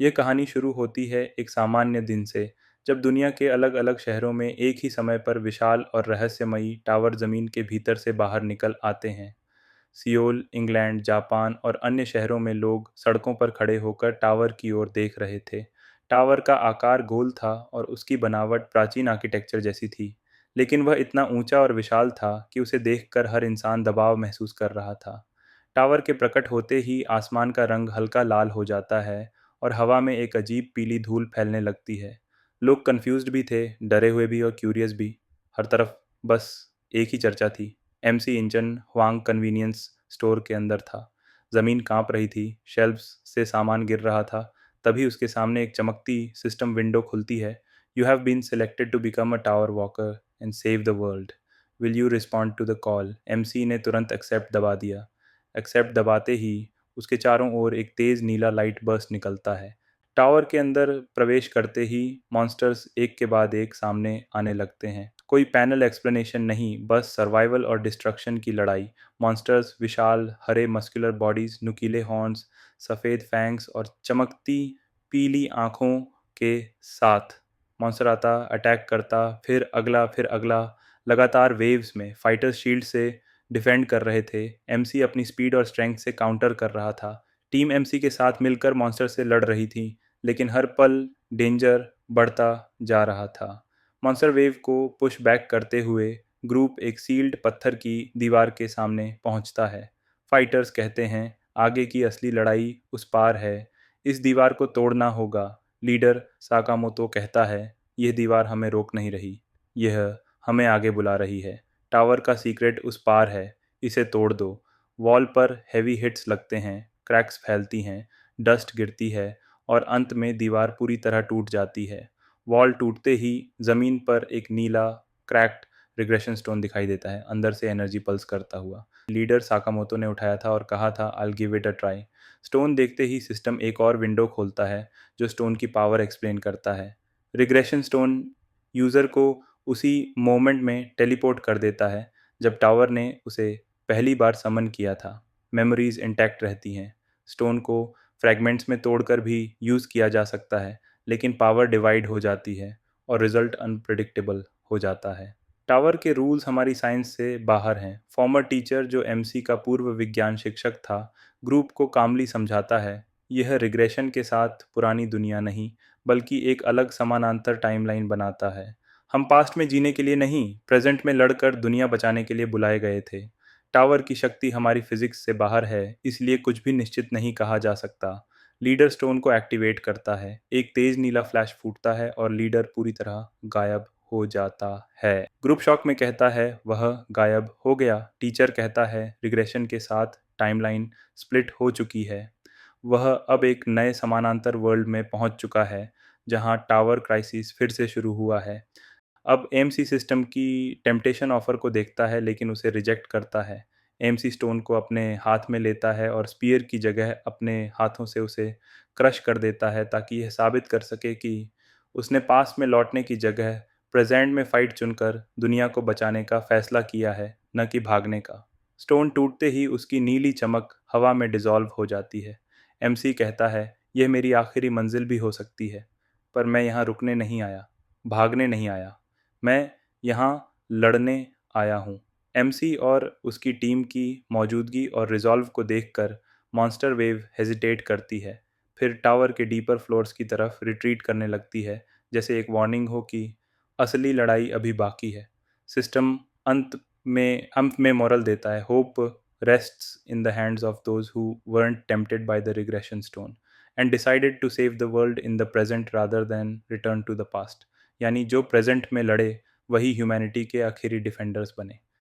यह कहानी शुरू होती है एक सामान्य दिन से, जब दुनिया के अलग-अलग शहरों में एक ही समय पर विशाल और रहस्यमयी टावर ज़मीन के भीतर से बाहर निकल आते हैं। सियोल, इंग्लैंड, जापान और अन्य शहरों में लोग सड़कों पर खड़े होकर टावर की ओर देख रहे थे। टावर का आकार गोल था और उसकी बनावट प्राचीन आर्किटेक्चर जैसी थी, लेकिन वह इतना ऊंचा और विशाल था कि उसे देखकर हर इंसान दबाव महसूस कर रहा था। टावर के प्रकट होते ही आसमान का रंग हल्का लाल हो जाता है और हवा में एक अजीब पीली धूल फैलने लगती है। लोग कंफ्यूज्ड भी थे, डरे हुए भी और क्यूरियस भी। हर तरफ बस एक ही चर्चा थी। MC engine Huang convenience store के अंदर था। ज़मीन कांप रही थी, शेल्फ्स से सामान गिर रहा था। तभी उसके सामने एक चमकती सिस्टम विंडो खुलती है। You have been selected to become a tower walker and save the world. Will you respond to the call? MC ने तुरंत एक्सेप्ट दबा दिया। एक्सेप्ट दबाते ही उसके चारों ओर एक तेज़ नीला लाइट बर्स्ट निकलता है। टावर के अंदर प्रवेश करते ही मॉन्स्टर्स एक के बाद एक सामने आने लगते हैं। कोई पैनल एक्सप्लेनेशन नहीं, बस सर्वाइवल और डिस्ट्रक्शन की लड़ाई। मॉन्स्टर्स विशाल हरे मस्कुलर बॉडीज, नुकीले हॉर्न्स, सफ़ेद फैंग्स और चमकती पीली आंखों के साथ। मॉन्स्टर आता, अटैक करता, फिर अगला, लगातार वेव्स में। फाइटर्स शील्ड से डिफेंड कर रहे थे। एमसी अपनी स्पीड और स्ट्रेंथ से काउंटर कर रहा था। टीम एमसी के साथ मिलकर मॉन्स्टर से लड़ रही थी, लेकिन हर पल डेंजर बढ़ता जा रहा था। मॉन्स्टर वेव को पुश बैक करते हुए ग्रुप एक सील्ड पत्थर की दीवार के सामने पहुंचता है। फाइटर्स कहते हैं, आगे की असली लड़ाई उस पार है, इस दीवार को तोड़ना होगा। लीडर साकामोतो कहता है, यह दीवार हमें रोक नहीं रही, यह हमें आगे बुला रही है। टावर का सीक्रेट उस पार है, इसे तोड़ दो। वॉल पर हैवी हिट्स लगते हैं, क्रैक्स फैलती हैं, डस्ट गिरती है और अंत में दीवार पूरी तरह टूट जाती है। वॉल टूटते ही ज़मीन पर एक नीला क्रैक्ड रिग्रेशन स्टोन दिखाई देता है, अंदर से एनर्जी पल्स करता हुआ। लीडर साकामोतो ने उठाया था और कहा था, I will give it a try. Stone देखते ही सिस्टम एक और विंडो खोलता है जो स्टोन की पावर एक्सप्लेन करता है। रिग्रेशन स्टोन यूज़र को उसी मोमेंट में टेलीपोर्ट कर देता है जब टावर ने उसे पहली बार समन किया था। मेमोरीज इंटैक्ट रहती हैं। स्टोन को फ्रैगमेंट्स में तोड़कर भी यूज़ किया जा सकता है, लेकिन पावर डिवाइड हो जाती है और रिजल्ट अनप्रिडिक्टेबल हो जाता है। टावर के रूल्स हमारी साइंस से बाहर हैं। फॉर्मर टीचर जो एमसी का पूर्व विज्ञान शिक्षक था, ग्रुप को कामली समझाता है, यह रिग्रेशन के साथ पुरानी दुनिया नहीं, बल्कि एक अलग समानांतर टाइमलाइन बनाता है। हम पास्ट में जीने के लिए नहीं, प्रेजेंट में लड़कर दुनिया बचाने के लिए बुलाए गए थे। टावर की शक्ति हमारी फिजिक्स से बाहर है, इसलिए कुछ भी निश्चित नहीं कहा जा सकता। लीडर स्टोन को एक्टिवेट करता है, एक तेज नीला फ्लैश फूटता है और लीडर पूरी तरह गायब हो जाता है। ग्रुप शॉक में कहता है, वह गायब हो गया। टीचर कहता है, रिग्रेशन के साथ टाइमलाइन स्प्लिट हो चुकी है। वह अब एक नए समानांतर वर्ल्ड में पहुंच चुका है, जहां टावर क्राइसिस फिर से शुरू हुआ है। अब एएमसी सिस्टम की टेम्पटेशन ऑफर को देखता है, लेकिन उसे रिजेक्ट करता है। एएमसी स्टोन को अपने हाथ में लेता है और स्पीयर की जगह अपने हाथों से उसे क्रश कर देता है, ताकि यह साबित कर सके कि उसने पास्ट में लौटने की जगह प्रेजेंट में फाइट चुनकर दुनिया को बचाने का फैसला किया है, न कि भागने का। स्टोन टूटते ही उसकी नीली चमक हवा में डिसॉल्व हो जाती है। एमसी कहता है, यह मेरी आखिरी मंजिल भी हो सकती है, पर मैं यहाँ रुकने नहीं आया, भागने नहीं आया, मैं यहाँ लड़ने आया हूँ। एमसी और उसकी टीम की मौजूदगी और रिजॉल्व को देखकर मॉन्स्टर वेव हेजिटेट करती है, फिर टावर के डीपर फ्लोर्स की तरफ रिट्रीट करने लगती है, जैसे एक वार्निंग हो कि असली लड़ाई अभी बाकी है। सिस्टम अंत में मोरल देता है, hope rests in the hands of those who weren't tempted by the regression stone and decided to save the world in the present rather than return to the past. यानी जो present में लड़े वही humanity के आखिरी defenders बने।